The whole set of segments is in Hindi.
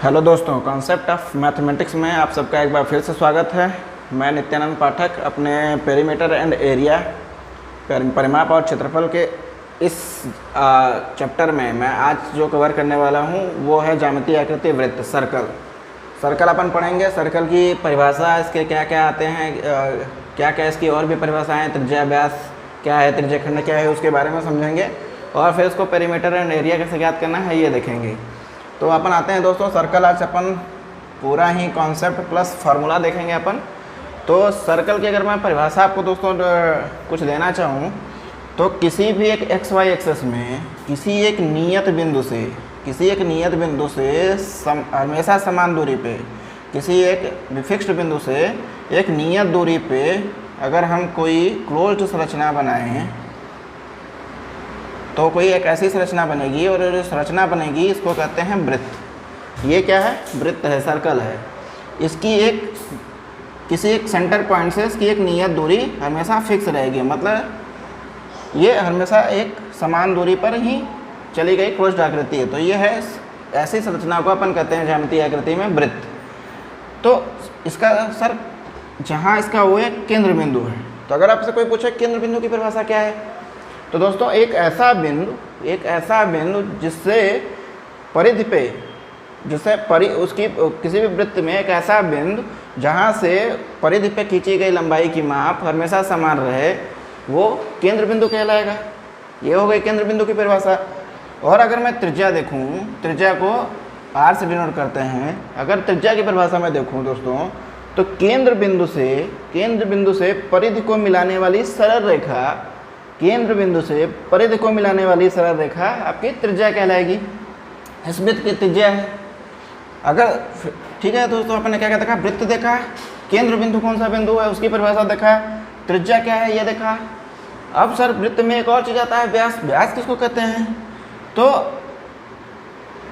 हेलो दोस्तों, कॉन्सेप्ट ऑफ मैथमेटिक्स में आप सबका एक बार फिर से स्वागत है। मैं नित्यानंद पाठक अपने पेरीमीटर एंड एरिया परिमाप और क्षेत्रफल के इस चैप्टर में मैं आज जो कवर करने वाला हूँ वो है ज्यामितीय आकृति वृत्त सर्कल अपन पढ़ेंगे। सर्कल की परिभाषा, इसके क्या क्या आते हैं, क्या क्या इसकी और भी परिभाषाएँ, त्रिज्या व्यास क्या है, त्रिज्या खंड क्या है, उसके बारे में समझेंगे और फिर उसको पेरीमीटर एंड एरिया कैसे ज्ञात करना है ये देखेंगे। तो अपन आते हैं दोस्तों सर्कल। आज अपन पूरा ही कॉन्सेप्ट प्लस फार्मूला देखेंगे अपन। तो सर्कल की अगर मैं परिभाषा आपको दोस्तों कुछ देना चाहूँ तो किसी भी एक एक्स वाई एक्सेस में किसी एक नियत बिंदु से हमेशा समान दूरी पे, किसी एक फिक्स्ड बिंदु से एक नियत दूरी पे अगर हम कोई क्लोज्ड संरचना बनाएं तो कोई एक ऐसी संरचना बनेगी और जो संरचना बनेगी इसको कहते हैं वृत्त। ये क्या है? वृत्त है, सर्कल है। इसकी किसी एक सेंटर पॉइंट से इसकी एक नियत दूरी हमेशा फिक्स रहेगी, मतलब ये हमेशा एक समान दूरी पर ही चली गई क्लोज्ड आकृति है। तो ये है, ऐसी संरचना को अपन कहते हैं ज्यामितीय आकृति में वृत्त। तो इसका सर जहाँ इसका वो एक केंद्र बिंदु है, तो अगर आपसे कोई पूछे केंद्र बिंदु की परिभाषा क्या है, तो दोस्तों एक ऐसा बिंदु जिससे परिधि पे, उसकी किसी भी वृत्त में एक ऐसा बिंदु जहाँ से परिधि पे खींची गई लंबाई की माप हमेशा समान रहे, वो केंद्र बिंदु कहलाएगा। ये हो गई केंद्र बिंदु की परिभाषा। और अगर मैं त्रिज्या देखूँ, त्रिज्या को r से डिनोट करते हैं। अगर त्रिज्या की परिभाषा में देखूँ दोस्तों, तो केंद्र बिंदु से परिधि को मिलाने वाली सरल रेखा आपकी त्रिज्या कहलाएगी। इस वृत्त की त्रिज्या है। अगर ठीक है दोस्तों, अपन ने क्या क्या देखा? वृत्त देखा, केंद्र बिंदु कौन सा बिंदु है उसकी परिभाषा देखा, त्रिज्या क्या है ये देखा। अब सर वृत्त में एक और चीज़ आता है, व्यास। व्यास किसको कहते हैं? तो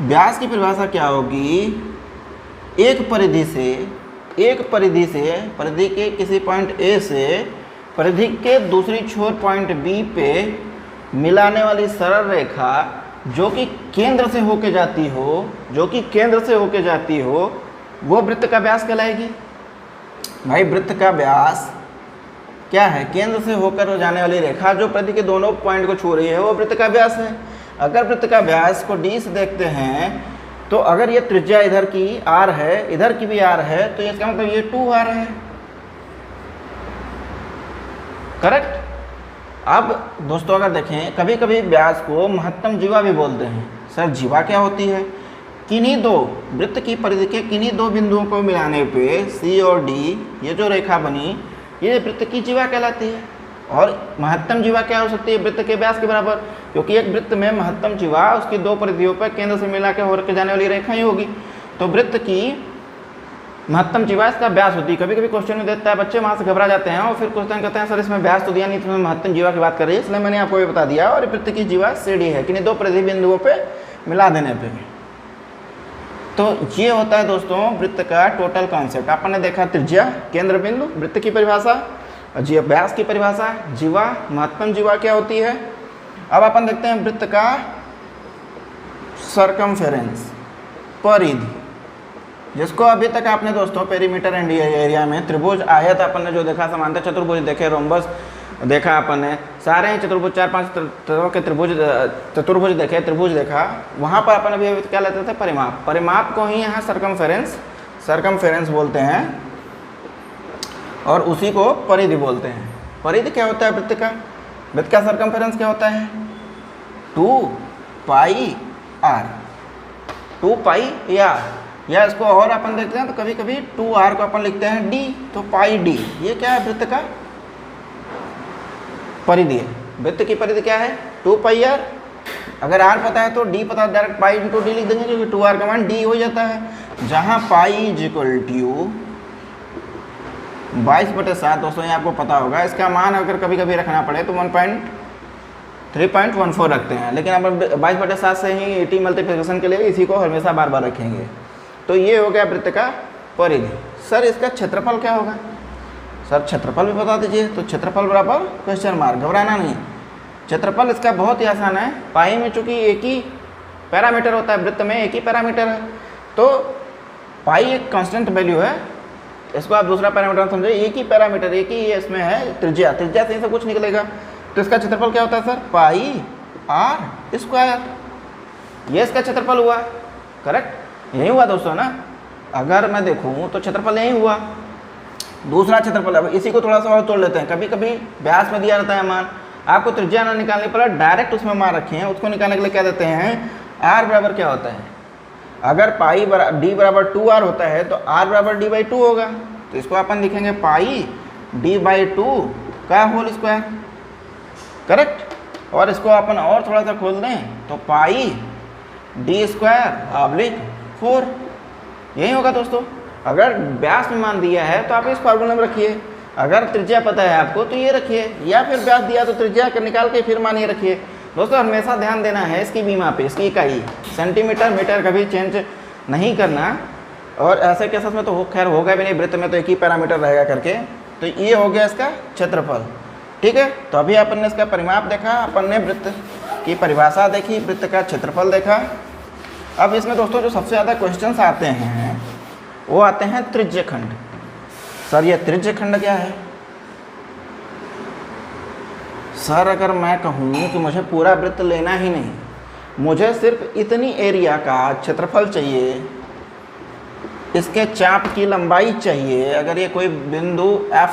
व्यास की परिभाषा क्या होगी? एक परिधि के किसी पॉइंट ए से परिधि के दूसरी छोर पॉइंट बी पे मिलाने वाली सरल रेखा जो कि केंद्र से होके जाती हो, वो वृत्त का व्यास कहलाएगी। भाई वृत्त का व्यास क्या है? केंद्र से होकर जाने वाली रेखा जो परिधि के दोनों पॉइंट को छू रही है, वो वृत्त का व्यास है। अगर वृत्त का व्यास को डी से देखते हैं तो अगर ये त्रिज्या इधर की r है, इधर की भी r है, तो इसका मतलब ये 2r है, करेक्ट। अब दोस्तों अगर देखें, कभी कभी व्यास को महत्तम जीवा भी बोलते हैं। सर जीवा क्या होती है? किन्हीं दो वृत्त की परिधि के किन्हीं दो बिंदुओं को मिलाने पे C और D, ये जो रेखा बनी, ये वृत्त की जीवा कहलाती है। और महत्तम जीवा क्या हो सकती है? वृत्त के व्यास के बराबर, क्योंकि एक वृत्त में महत्तम जीवा उसकी दो परिधियों पर केंद्र से मिला के होकर जाने वाली रेखा ही होगी। तो वृत्त की महत्तम जीवा इसका व्यास होती है। कभी कभी क्वेश्चन में देता है, बच्चे वहाँ से घबरा जाते हैं और फिर क्वेश्चन कहते हैं सर इसमें व्यास तो दिया नहीं, इसमें महत्तम जीवा की बात कर रही है, इसलिए मैंने आपको ये बता दिया। और वृत्त की जीवा CD है, किन्हीं दो परिधि बिंदुओं पे मिला देने पे। तो ये होता है दोस्तों वृत्त का टोटल कॉन्सेप्ट। आपने ने देखा त्रिज्या, केंद्र बिंदु, वृत्त की परिभाषा, व्यास की परिभाषा, जीवा, महत्तम जीवा क्या होती है। अब अपन देखते हैं वृत्त का सर्कमफेरेंस, परिधि, जिसको अभी तक आपने दोस्तों पेरीमीटर एंड एरिया में त्रिभुज, आयत अपन ने जो देखा, समांतर चतुर्भुज देखे, रोम्बस देखा अपन ने, सारे ही चतुर्भुज, 4-5 तरह के चतुर्भुज देखे, त्रिभुज देखा। वहाँ पर अपन अभी क्या लेते थे? परिमाप को ही यहाँ सर्कमफेरेंस बोलते हैं और उसी को परिधि बोलते हैं। परिधि क्या होता है वृत्त का? वृत्त का सर्कमफेरेंस क्या होता है? 2πr, 2πr, या इसको और अपन देखते हैं तो कभी कभी 2r को अपन लिखते हैं d, तो πd। ये क्या है? वृत्त का परिधि है। वृत्त की परिधि क्या है? 2πr। अगर r पता है तो d पता है, डायरेक्ट पाई इंटू डी लिख देंगे, क्योंकि 2r का मान d हो जाता है। जहाँ पाई = 22/7 दोस्तों, ये आपको पता होगा। इसका मान अगर कभी कभी रखना पड़े तो 3.14 रखते हैं, लेकिन अपन 22/7 से ही 80 मल्टीप्लिकेशन के लिए इसी को हमेशा बार बार रखेंगे। तो ये हो गया वृत्त का परिधि। सर इसका क्षेत्रफल क्या होगा? सर क्षेत्रफल भी बता दीजिए। तो क्षेत्रफल बराबर क्वेश्चन मार्क, घबराना नहीं। क्षेत्रफल इसका बहुत ही आसान है। पाई में चूंकि एक ही पैरामीटर होता है, वृत्त में एक ही पैरामीटर है, तो पाई एक कांस्टेंट वैल्यू है, इसको आप दूसरा पैरामीटर समझे, एक ही पैरामीटर, एक ही इसमें है त्रिज्या, त्रिज्या से ही सब कुछ निकलेगा। तो इसका क्षेत्रफल क्या होता है सर, पाई आर स्क्वायर, ये इसका क्षेत्रफल हुआ। करेक्ट, यही हुआ दोस्तों ना। अगर मैं देखूँ तो क्षेत्रफल यही हुआ। दूसरा क्षेत्रफल, अब इसी को थोड़ा सा और तोड़ लेते हैं। कभी कभी व्यास में दिया रहता है मान, आपको त्रिज्या ना निकालने पर डायरेक्ट उसमें मान रखे हैं, उसको निकालने के लिए क्या देते हैं, आर बराबर क्या होता है, अगर पाई डी बराबर 2r होता है तो r बराबर d/2 होगा। तो इसको अपन लिखेंगे पाई d/2 का होल स्क्वायर। करेक्ट, और इसको अपन और थोड़ा सा खोल दें तो पाई d²/4, यही होगा दोस्तों। अगर व्यास में मान दिया है तो आप इस फार्मूले में रखिए, अगर त्रिज्या पता है आपको तो ये रखिए, या फिर व्यास दिया तो त्रिज्या कर निकाल के फिर मान ये रखिए। दोस्तों हमेशा ध्यान देना है इसकी बीमा पे, इसकी इकाई सेंटीमीटर मीटर कभी चेंज नहीं करना। और ऐसे केसेस में तो खैर होगा भी नहीं, वृत्त में तो एक ही पैरामीटर रहेगा करके। तो ये हो गया इसका क्षेत्रफल। ठीक है, तो अभी अपन ने इसका परिमाप देखा, अपन ने वृत्त की परिभाषा देखी, वृत्त का क्षेत्रफल देखा। अब इसमें दोस्तों जो सबसे ज़्यादा क्वेश्चंस आते हैं वो आते हैं त्रिज्यखंड। सर ये त्रिज्यखंड क्या है? सर अगर मैं कहूँ कि मुझे पूरा वृत्त लेना ही नहीं, मुझे सिर्फ इतनी एरिया का क्षेत्रफल चाहिए, इसके चाप की लंबाई चाहिए। अगर ये कोई बिंदु F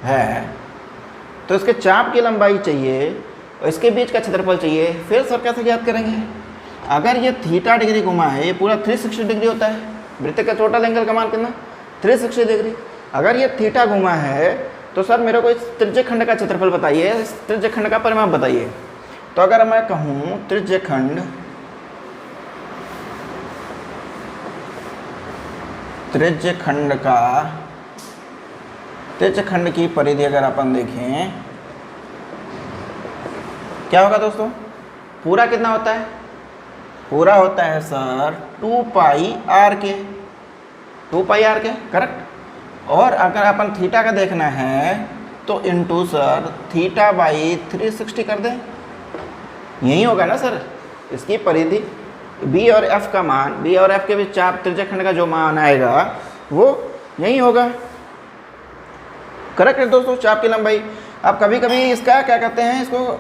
है तो इसके चाप की लंबाई चाहिए, इसके बीच का क्षेत्रफल चाहिए, फिर सर कैसे ज्ञात करेंगे? अगर ये थीटा डिग्री घुमा है, ये पूरा 360 डिग्री होता है, वृत्त का टोटल एंगल का मान कितना, 360 डिग्री। अगर ये थीटा घुमा है तो सर मेरे को इस त्रिज्यखंड का क्षेत्रफल बताइए, इस त्रिज्यखंड का परिमाप बताइए। तो अगर मैं कहूँ त्रिज्यखंड की परिधि अगर अपन देखें क्या होगा दोस्तों, पूरा कितना होता है, पूरा होता है सर 2 पाई आर के, करेक्ट। और अगर अपन थीटा का देखना है तो इंटू सर θ/360 कर दें, यही होगा ना सर इसकी परिधि। बी और एफ का मान, बी और एफ के बीच चाप त्रिज्यखंड का जो मान आएगा वो यही होगा। करेक्ट है दोस्तों, चाप की लंबाई। अब कभी कभी इसका क्या कहते हैं, इसको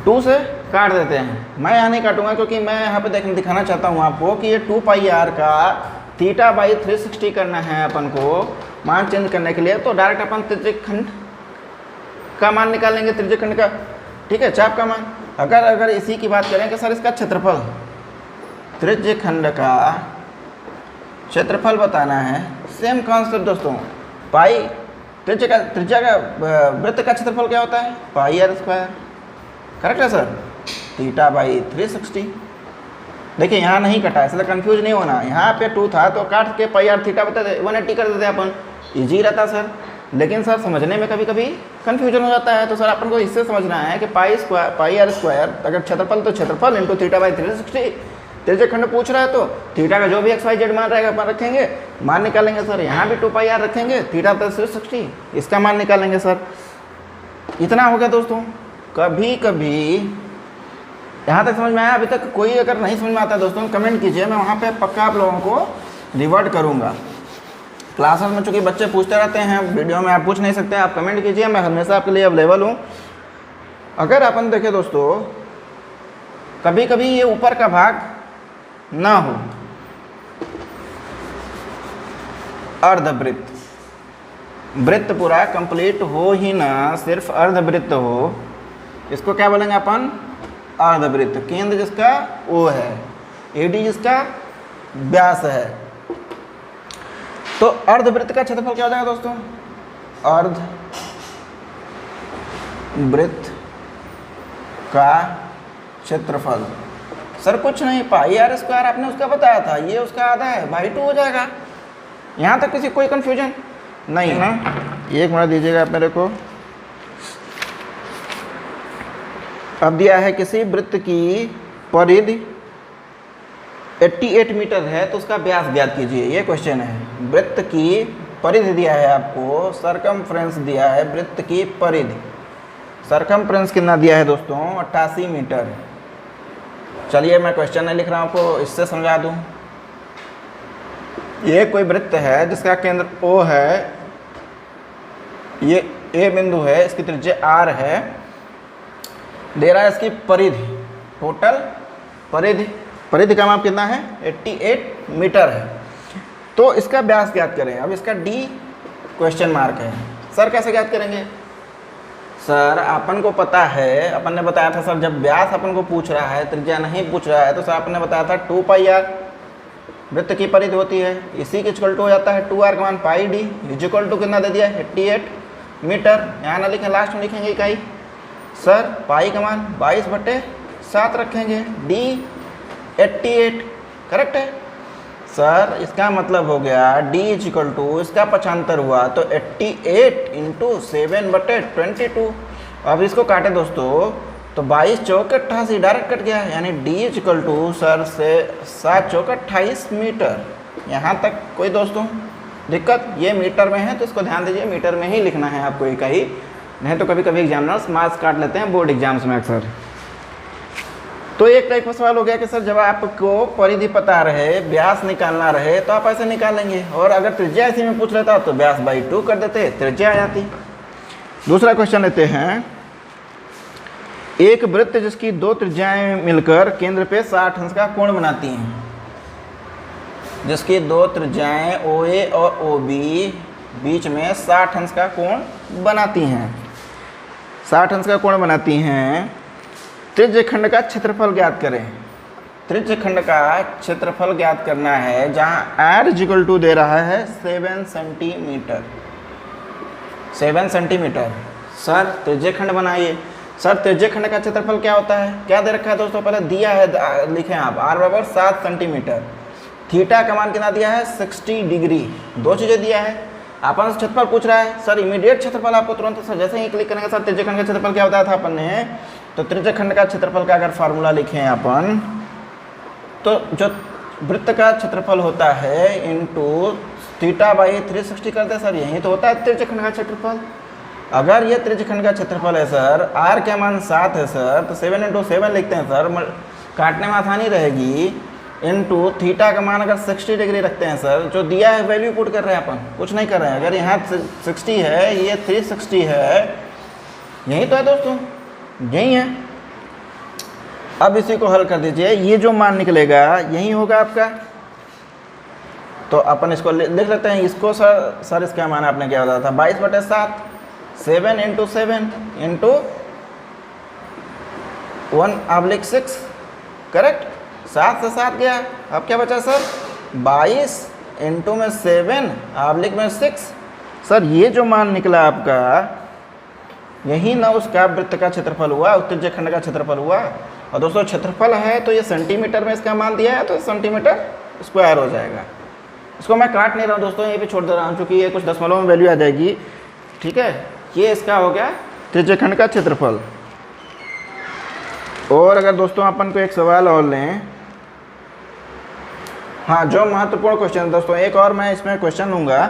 2 से काट देते हैं। मैं यहाँ नहीं काटूंगा क्योंकि मैं यहाँ पे दिखाना चाहता हूँ आपको कि ये 2 पाई आर का θ/360 करना है अपन को मान चेंज करने के लिए। तो डायरेक्ट अपन त्रिज्यखंड का मान निकालेंगे, त्रिज्यखंड का, ठीक है, चाप का मान। अगर इसी की बात करें कि सर इसका क्षेत्रफल, त्रिज्यखंड का क्षेत्रफल बताना है, सेम कॉन्सेप्ट दोस्तों। पाई त्रिज्या का वृत्त का क्षेत्रफल क्या होता है, पाई आर स्क्वायर। करेक्ट है सर, θ/360। देखिए यहाँ नहीं कटा, इसलिए कंफ्यूज नहीं होना। यहाँ पे 2 था तो काट के पाई आर थीटा बता दे 180 कर देते अपन, ईजी रहता सर। लेकिन सर समझने में कभी कभी कन्फ्यूजन हो जाता है। तो सर अपन को इससे समझना है कि पाई आर स्क्वायर, अगर क्षेत्रफल तो क्षेत्रफल इंटू θ/360। त्रिज्यखंड पूछ रहा है तो थीटा का जो भी XYZ मान रहेगा अपन रखेंगे, मान निकालेंगे सर। यहाँ भी 2 पाई आर रखेंगे, θ/360, इसका मान निकालेंगे सर। इतना हो गया दोस्तों। कभी कभी यहाँ तक समझ में आया? अभी तक कोई अगर नहीं समझ में आता है दोस्तों कमेंट कीजिए, मैं वहाँ पे पक्का आप लोगों को रिवर्ट करूँगा। क्लासेस में चूँकि बच्चे पूछते रहते हैं, वीडियो में आप पूछ नहीं सकते, आप कमेंट कीजिए, मैं हमेशा आपके लिए अवेलेबल हूँ। अगर अपन देखें दोस्तों, कभी कभी ये ऊपर का भाग ना हो, अर्धवृत्त, वृत्त पूरा कंप्लीट हो ही ना, सिर्फ अर्धवृत्त हो, इसको क्या बोलेंगे अपन, अर्धवृत्त। केंद्र जिसका O है, AD जिसका व्यास है। तो अर्धवृत्त का क्षेत्रफल क्या हो जाएगा दोस्तों, अर्धवृत्त का क्षेत्रफल सर कुछ नहीं, पाई आर स्क्वायर आपने उसका बताया था, ये उसका आधा है, बाई 2 हो जाएगा। यहाँ तक किसी कोई कन्फ्यूजन नहीं है? एक मिनट दीजिएगा आप मेरे को। अब दिया है किसी वृत्त की परिधि 88 मीटर है तो उसका व्यास ज्ञात कीजिए, ये क्वेश्चन है। वृत्त की परिधि दिया है आपको, सरकमफ्रेंस दिया है, वृत्त की परिधि, सरकमफ्रेंस कितना दिया है दोस्तों, 88 मीटर। चलिए मैं क्वेश्चन नहीं लिख रहा हूँ, आपको इससे समझा दूँ। ये कोई वृत्त है जिसका केंद्र O है, ये A बिंदु है, इसकी त्रिज्या R है, दे रहा है इसकी परिधि, टोटल परिधि का माप कितना है 88 मीटर है। तो इसका व्यास ज्ञात करें। अब इसका D क्वेश्चन मार्क है। सर कैसे ज्ञात करेंगे? सर अपन को पता है, अपन ने बताया था सर जब व्यास अपन को पूछ रहा है, त्रिज्या नहीं पूछ रहा है, तो सर अपन ने बताया था 2 पाई r वृत्त की परिधि होती है, इसी के इक्वल टू हो जाता है 2r का मान पाई d इक्वल टू कितना दे दिया 88 मीटर। यहाँ ना लिखें, लास्ट में लिखेंगे इकाई। सर पाई का मान 22/7 रखेंगे, d 88 करेक्ट है। सर इसका मतलब हो गया d इक्वल टू इसका 75 हुआ तो 88 इंटू 7/22। अब इसको काटे दोस्तों तो 22 चौक 88 डायरेक्ट कट गया, यानी d इक्वल टू सर से 7 चौक 28 मीटर। यहाँ तक कोई दोस्तों दिक्कत? ये मीटर में है तो इसको ध्यान दीजिए, मीटर में ही लिखना है आपको इकाई, नहीं तो कभी कभी एग्जामिनर्स मार्क्स काट लेते हैं बोर्ड एग्जाम्स में अक्सर। तो एक टाइप का सवाल हो गया कि सर जब आपको परिधि पता रहे, व्यास निकालना रहे तो आप ऐसे निकालेंगे, और अगर त्रिज्या इसी में पूछ लेता तो व्यास बाई 2 कर देते, त्रिज्या आ जाती। दूसरा क्वेश्चन लेते हैं। एक वृत्त जिसकी 2 त्रिज्याएं मिलकर केंद्र पे 60 अंश का कोण बनाती हैं, जिसकी 2 त्रिज्याएं OA और OB बीच में 60 अंश का कोण बनाती हैं, 60 अंश का कोण बनाती हैं। त्रिज्य खंड का क्षेत्रफल ज्ञात करें। त्रिज्य खंड का क्षेत्रफल ज्ञात करना है, जहां r इक्वल टू दे रहा है 7 सेंटीमीटर, 7 सेंटीमीटर। सर त्रिज्य खंड बनाइए। सर त्रिज्य खंड का क्षेत्रफल क्या होता है? क्या दे रखा है दोस्तों? पहले दिया है, लिखें आप r बराबर 7 सेंटीमीटर, थीटा का मान कितना दिया है 60 डिग्री, 2 चीज़ें दिया है। अपन से क्षेत्रफल पूछ रहा है। सर इमीडिएट क्षेत्रफल आपको तुरंत सर जैसे ही क्लिक करेंगे, सर त्रिज्य खंड का क्षेत्रफल क्या बताया था अपन ने, तो त्रिज्य खंड का क्षेत्रफल का अगर फार्मूला लिखें अपन, तो जो वृत्त का क्षेत्रफल होता है इंटू थीटा बाई 360 करते हैं। सर यही तो होता है त्रिज्य खंड का क्षेत्रफल। अगर ये त्रिज्य खंड का क्षेत्रफल है सर, r का मान 7 है सर, तो 7 इंटू 7 लिखते हैं सर, काटने में आसानी रहेगी, इंटू थीटा का मान अगर 60 डिग्री रखते हैं सर, जो दिया है वैल्यू पुट कर रहे हैं अपन, कुछ नहीं कर रहे हैं। अगर यहाँ 60 है, ये 360 है, यही तो है दोस्तों, यही है। अब इसी को हल कर दीजिए, ये जो मान निकलेगा यही होगा आपका। तो अपन इसको लिख लेते हैं, इसको सर इसका मान आपने क्या बताया था 22/7, 7 इंटू 7 इंटू 1/6 करेक्ट, 7 से 7 गया। अब क्या बचा सर 22 इंटू में 7/6। सर ये जो मान निकला आपका, यही ना उसका वृत्त का क्षेत्रफल हुआ, उत्तेजक खंड का क्षेत्रफल हुआ। और दोस्तों क्षेत्रफल है तो ये सेंटीमीटर में इसका मान दिया है, तो सेंटीमीटर स्क्वायर हो जाएगा। इसको मैं काट नहीं रहा हूँ दोस्तों, ये भी छोड़ दे रहा हूँ क्योंकि ये कुछ दशमलव में वैल्यू आ जाएगी। ठीक है, ये इसका हो गया त्रिज्यक खंड का क्षेत्रफल। और अगर दोस्तों अपन को एक सवाल और लें, हाँ जो महत्वपूर्ण क्वेश्चन है दोस्तों, एक और मैं इसमें क्वेश्चन लूँगा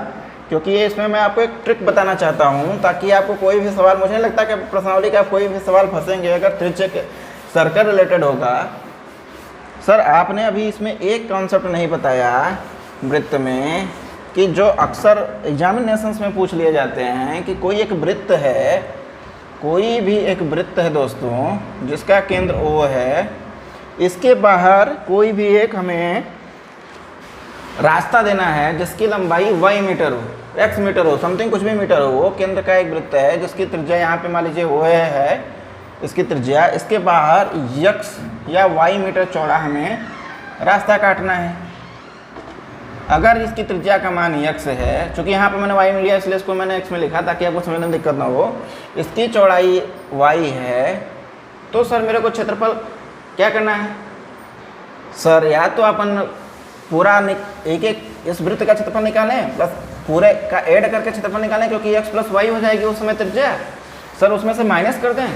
क्योंकि ये इसमें मैं आपको एक ट्रिक बताना चाहता हूँ, ताकि आपको कोई भी सवाल, मुझे नहीं लगता कि प्रश्नावली का कोई भी सवाल फंसेंगे अगर त्रिज्यक सर्कल रिलेटेड होगा। सर आपने अभी इसमें एक कॉन्सेप्ट नहीं बताया वृत्त में, कि जो अक्सर एग्जामिनेशंस में पूछ लिए जाते हैं कि कोई एक वृत्त है, कोई भी एक वृत्त है दोस्तों जिसका केंद्र O है, इसके बाहर कोई भी एक हमें रास्ता देना है जिसकी लंबाई y मीटर हो, x मीटर हो, समथिंग कुछ भी मीटर हो, वो केंद्र का एक वृत्त है जिसकी त्रिज्या यहाँ पे मान लीजिए OA है, इसकी त्रिज्या, इसके बाहर x या y मीटर चौड़ा हमें रास्ता काटना है। अगर इसकी त्रिज्या का मान x है, चूँकि यहाँ पे मैंने y में लिया इसलिए इसको मैंने x में लिखा ताकि आपको समझने में दिक्कत ना हो, इसकी चौड़ाई y है, तो सर मेरे को क्षेत्रफल क्या करना है सर, या तो अपन पूरा एक इस वृत्त का क्षेत्रफल निकालें प्लस पूरे का ऐड करके क्षेत्रफल निकालें, क्योंकि x प्लस वाई हो जाएगी उस समय त्रिज्या, सर उसमें से माइनस कर दें,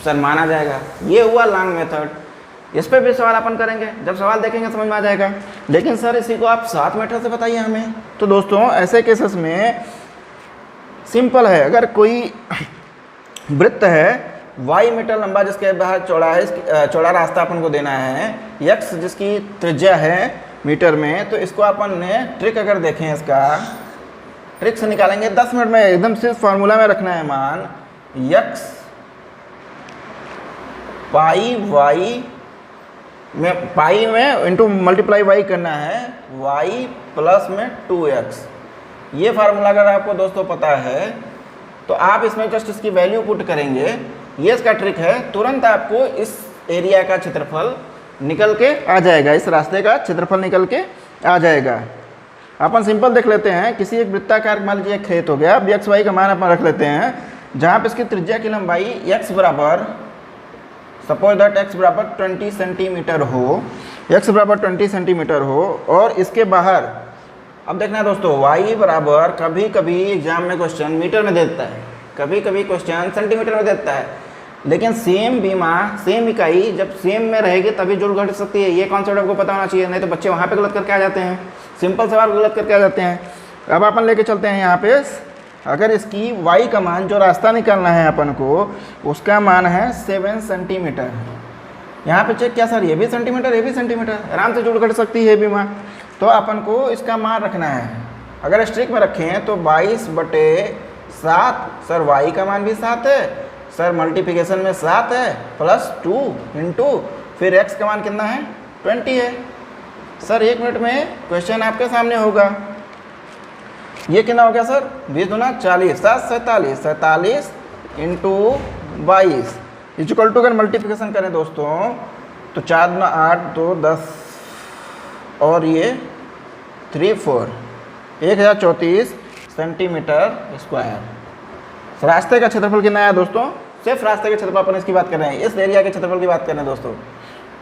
सर माना जाएगा। ये हुआ लॉन्ग मेथड, इस पर भी सवाल अपन करेंगे, जब सवाल देखेंगे समझ में आ जाएगा। लेकिन सर इसी को आप 7 मीटर से बताइए हमें। तो दोस्तों ऐसे केसेस में सिंपल है, अगर कोई वृत्त है y मीटर लंबा जिसके बाहर चौड़ा है, चौड़ा रास्ता अपन को देना है, x जिसकी त्रिज्या है मीटर में। तो इसको अपन ने ट्रिक अगर देखें, इसका ट्रिक से निकालेंगे 10 मिनट में, एकदम सिर्फ फार्मूला में रखना है मान x पाई वाई में, पाई में इंटू मल्टीप्लाई वाई करना है, y प्लस में 2x। ये फार्मूला अगर आपको दोस्तों पता है तो आप इसमें जस्ट इसकी वैल्यू पुट करेंगे। ये इसका ट्रिक है, तुरंत आपको इस एरिया का क्षेत्रफल निकल के आ जाएगा, इस रास्ते का क्षेत्रफल निकल के आ जाएगा। अपन सिंपल देख लेते हैं, किसी एक वृत्ताकार मान लीजिए खेत हो गया, अब एक्स वाई का मान अपन रख लेते हैं, जहाँ पे इसकी त्रिज्या की लंबाई x बराबर, सपोज दैट x बराबर 20 सेंटीमीटर हो, x बराबर 20 सेंटीमीटर हो, और इसके बाहर अब देखना दोस्तों y बराबर, कभी कभी एग्जाम में क्वेश्चन मीटर में देता है, कभी कभी क्वेश्चन सेंटीमीटर में देता है, लेकिन सेम बीमा सेम इकाई जब सेम में रहेगी तभी जुड़ घट सकती है। ये कॉन्सेप्ट आपको पता होना चाहिए, नहीं तो बच्चे वहाँ पे गलत करके आ जाते हैं, सिंपल सवाल गलत करके आ जाते हैं। अब अपन लेके चलते हैं यहाँ पे, अगर इसकी y का मान जो रास्ता निकालना है अपन को, उसका मान है 7 सेंटीमीटर। यहाँ पे चेक किया सर, ये भी सेंटीमीटर, ये भी सेंटीमीटर, आराम से जुड़ घट सकती है बीमा। तो अपन को इसका मान रखना है, अगर स्ट्रिक में रखें तो 22/7, सर y का मान भी 7 है, सर मल्टीप्लिकेशन में 7 है, प्लस 2 इंटू फिर x का मान कितना है 20 है। सर 1 मिनट में क्वेश्चन आपके सामने होगा। ये कितना हो गया सर, 20 दूना 40, 7 47, 47 इंटू 22 इक्वल टू, अगर मल्टीप्लिकेशन करें दोस्तों तो 4 दूना 8, 2 10 और ये 3 4, 1034 सेंटीमीटर स्क्वायर। रास्ते का क्षेत्रफल कितना आया दोस्तों, सिर्फ रास्ते के क्षेत्रफल अपन इसकी बात कर रहे हैं, इस एरिया के क्षेत्रफल की बात कर रहे हैं दोस्तों।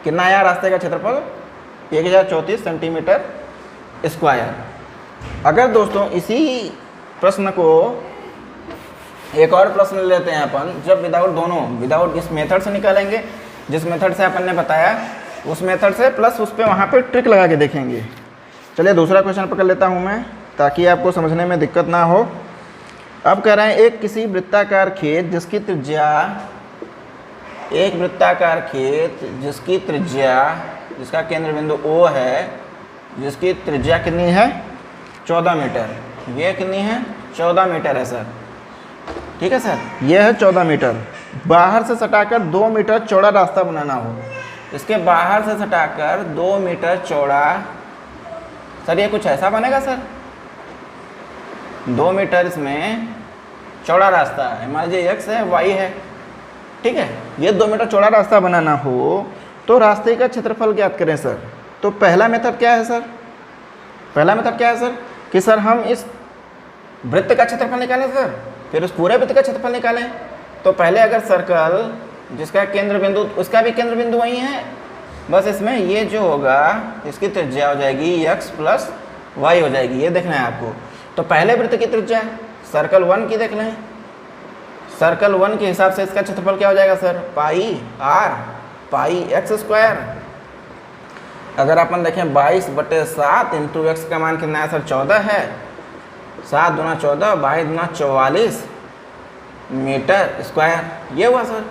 कितना आया रास्ते का क्षेत्रफल, 1034 सेंटीमीटर स्क्वायर। अगर दोस्तों इसी प्रश्न को एक और प्रश्न ले लेते हैं अपन, जब विदाउट इस मेथड से निकालेंगे, जिस मेथड से अपन ने बताया उस मेथड से, प्लस उस पर वहाँ पे ट्रिक लगा के देखेंगे। चलिए दूसरा क्वेश्चन पकड़ लेता हूँ मैं, ताकि आपको समझने में दिक्कत ना हो। अब कह रहे हैं एक किसी वृत्ताकार खेत जिसकी त्रिज्या, एक वृत्ताकार खेत जिसकी त्रिज्या, जिसका केंद्र बिंदु O है, जिसकी त्रिज्या कितनी है 14 मीटर, ये कितनी है 14 मीटर है सर, ठीक है सर, ये है 14 मीटर। बाहर से सटाकर 2 मीटर चौड़ा रास्ता बनाना हो, इसके बाहर से सटाकर 2 मीटर चौड़ा, सर ये कुछ ऐसा बनेगा सर, 2 मीटर इसमें चौड़ा रास्ता है, मान लीजिए x है y है, ठीक है, ये 2 मीटर चौड़ा रास्ता बनाना हो तो रास्ते का क्षेत्रफल ज्ञात करें सर। तो पहला मेथड क्या है सर, पहला मेथड क्या है सर, कि सर हम इस वृत्त का क्षेत्रफल निकालें सर, फिर उस पूरे वृत्त का क्षेत्रफल निकालें। तो पहले अगर सर्कल जिसका केंद्र बिंदु, उसका भी केंद्र बिंदु वही है, बस इसमें ये जो होगा इसकी त्रिज्या हो जाएगी x प्लस y हो जाएगी, ये देखना है आपको। तो पहले वृत्त की त्रिज्या सर्कल 1 की देख लें, सर्कल 1 के हिसाब से इसका क्षेत्रफल क्या हो जाएगा सर, पाई r पाई x स्क्वायर। अगर अपन देखें 22/7 इंटू एक्स का मान कितना है सर 14 है, 7 दूना 14, 22 दूना 44 मीटर स्क्वायर, ये हुआ सर।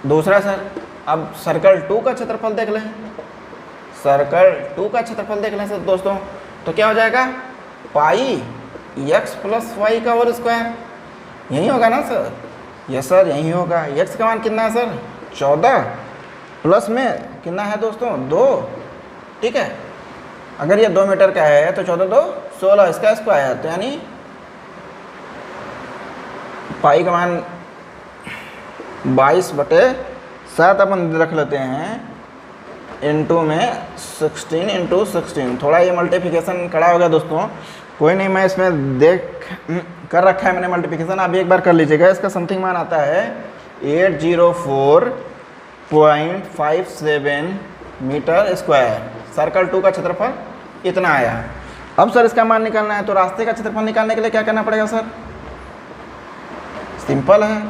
दूसरा सर, अब सर्कल 2 का क्षेत्रफल देख लें, सर्कल 2 का क्षेत्रफल देख लें सर दोस्तों, तो क्या हो जाएगा पाई x प्लस वाई का होल स्क्वायर, यही होगा ना सर, यस सर यही होगा। x का मान कितना है सर 14, प्लस में कितना है दोस्तों 2, ठीक है। अगर ये 2 मीटर का है तो 14 2 16, इसका स्क्वायर, तो यानी पाई का मान 22/7 अपन रख लेते हैं, इंटू में 16 इंटू 16। थोड़ा ये मल्टीप्लिकेशन खड़ा हो गया दोस्तों, कोई नहीं, मैं इसमें देख कर रखा है मैंने मल्टीप्लिकेशन, आप एक बार कर लीजिएगा। इसका समथिंग मान आता है 804.57 मीटर स्क्वायर। सर्कल 2 का क्षेत्रफल इतना आया। अब सर इसका मान निकालना है, तो रास्ते का क्षेत्रफल निकालने के लिए क्या करना पड़ेगा सर, सिंपल है,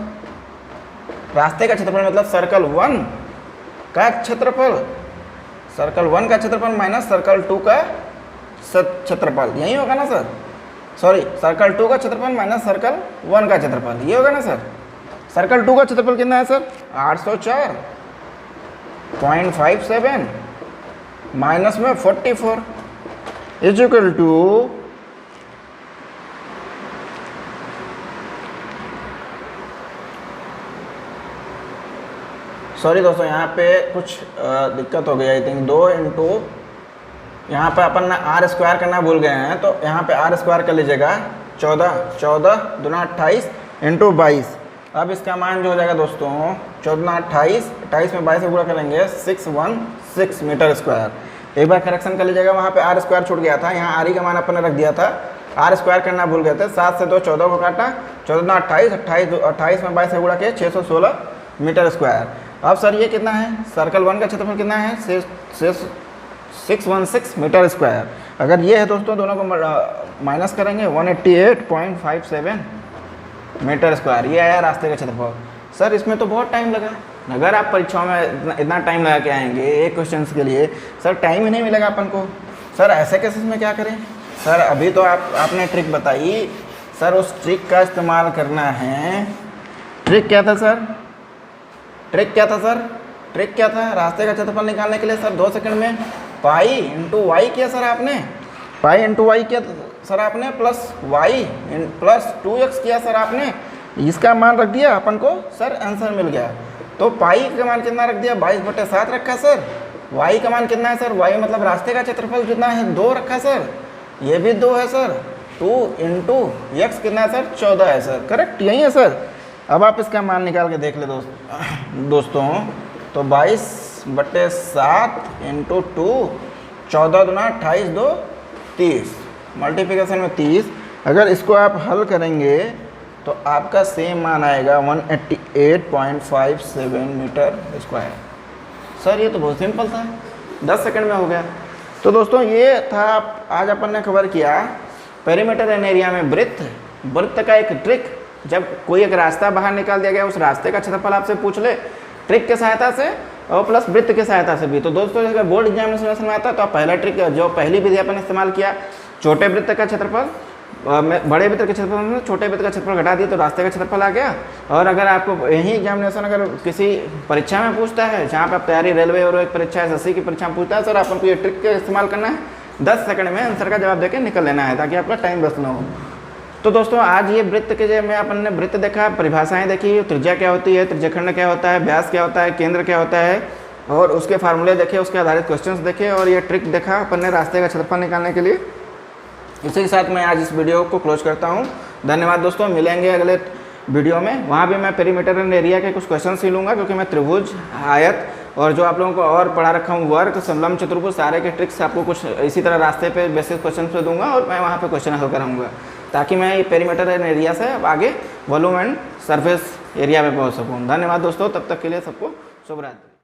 रास्ते का क्षेत्रफल मतलब सर्कल 1 का क्षेत्रफल, सर्कल 1 का क्षेत्रफल माइनस सर्कल 2 का क्षेत्रफल, यही होगा ना सर, सॉरी सर्कल 2 का क्षेत्रफल माइनस सर्कल 1 का क्षेत्रफल, ये होगा ना सर। सर्कल 2 का क्षेत्रफल कितना है सर 804.57 माइनस में 44 इज इक्वल टू सॉरी दोस्तों, यहाँ पे कुछ दिक्कत हो गई आई थिंक। 2 इंटू यहाँ पे अपन आर स्क्वायर करना भूल गए हैं, तो यहाँ पे आर स्क्वायर कर लीजिएगा 14 दूना 28 इंटू 22। अब इसका मान जो हो जाएगा दोस्तों 14 28 28 में 22 से गुणा करेंगे 616 मीटर स्क्वायर। एक बार करेक्शन कर लीजिएगा, वहाँ पे आर स्क्वायर छूट गया था, यहाँ आर ई का मान अपन ने रख दिया था, आर स्क्वायर करना भूल गए थे। 7 से 2 14 को काटा, 14 28 28 में 22 से गुणा किया 616 मीटर स्क्वायर। अब सर ये कितना है, सर्कल 1 का क्षेत्रफल कितना है 616 मीटर स्क्वायर। अगर ये है दोस्तों, दोनों को माइनस करेंगे 188.57 मीटर स्क्वायर, ये आया रास्ते का क्षेत्रफल। सर इसमें तो बहुत टाइम लगा, अगर आप परीक्षाओं में इतना टाइम लगा के आएंगे एक क्वेश्चन के लिए, सर टाइम ही नहीं मिलेगा अपन को। सर ऐसे केसेस में क्या करें? सर अभी तो आपने ट्रिक बताई, सर उस ट्रिक का इस्तेमाल करना है। ट्रिक क्या था सर? ट्रिक क्या था सर? ट्रिक क्या था रास्ते का क्षेत्रफल निकालने के लिए? सर 2 सेकंड में पाई इंटू वाई किया सर आपने, पाई इंटू वाई किया सर आपने, प्लस वाई प्लस 2x किया सर आपने, इसका मान रख दिया अपन को, सर आंसर मिल गया। तो पाई का मान कितना रख दिया 22/7 रखा सर। वाई का मान कितना है सर? वाई मतलब रास्ते का क्षेत्रफल कितना है 2 रखा सर, ये भी 2 है सर। 2 इंटू एक्स कितना है सर 14 है सर, करेक्ट यही है सर। अब आप इसका मान निकाल के देख ले दोस्तों, तो 22/7 इंटू 2 14 दूना 28 2 30, मल्टीप्लिकेशन में 30। अगर इसको आप हल करेंगे तो आपका सेम मान आएगा 188.57 मीटर स्क्वायर। सर ये तो बहुत सिंपल था, 10 सेकंड में हो गया। तो दोस्तों ये था आज अपन ने कवर किया पेरीमीटर एंड एरिया में वृत्त का एक ट्रिक। जब कोई एक रास्ता बाहर निकाल दिया गया, उस रास्ते का क्षेत्रफल आपसे पूछ ले ट्रिक के सहायता से और प्लस वृत्त के सहायता से भी। तो दोस्तों अगर बोर्ड एग्जामिनेशन में आता है तो आप पहला ट्रिक जो पहली विधि अपन इस्तेमाल किया, छोटे वृत्त का क्षेत्रफल बड़े वृत्त के क्षेत्रफल में छोटे वृत्त का क्षेत्रफल घटा दिया तो रास्ते का क्षेत्रफल आ गया। और अगर आपको यही एग्जामिनेशन अगर किसी परीक्षा में पूछता है, जहाँ पे आप तैयारी रेलवे और एक परीक्षा SSC की परीक्षा में पूछता है, सर आपको ये ट्रिक का इस्तेमाल करना है, 10 सेकंड में आंसर का जवाब देकर निकल लेना है ताकि आपका टाइम वेस्ट ना हो। तो दोस्तों आज ये वृत्त के जो में अपन ने वृत्त देखा, परिभाषाएं देखी, त्रिज्या क्या होती है, त्रिज्यखंड क्या होता है, व्यास क्या होता है, केंद्र क्या होता है, और उसके फार्मूले देखे, उसके आधारित क्वेश्चंस देखे, और ये ट्रिक देखा अपन ने रास्ते का क्षेत्रफल निकालने के लिए। इसी के साथ मैं आज इस वीडियो को क्लोज करता हूँ। धन्यवाद दोस्तों, मिलेंगे अगले वीडियो में, वहाँ भी मैं पेरीमीटर एंड एरिया के कुछ क्वेश्चन ही लूँगा, क्योंकि मैं त्रिभुज, आयत और जो आप लोगों को और पढ़ा रखा हूँ वर्ग, समलंब, चतुर्भुज, सारे के ट्रिक्स आपको कुछ इसी तरह रास्ते पे बेसिक क्वेश्चन पे दूंगा और मैं वहाँ पे क्वेश्चन हल कराऊंगा, ताकि मैं ये पेरीमीटर एंड एरिया से आगे वॉल्यूम एंड सरफेस एरिया में पहुँच सकूँ। धन्यवाद दोस्तों, तब तक के लिए सबको शुभ रात्रि।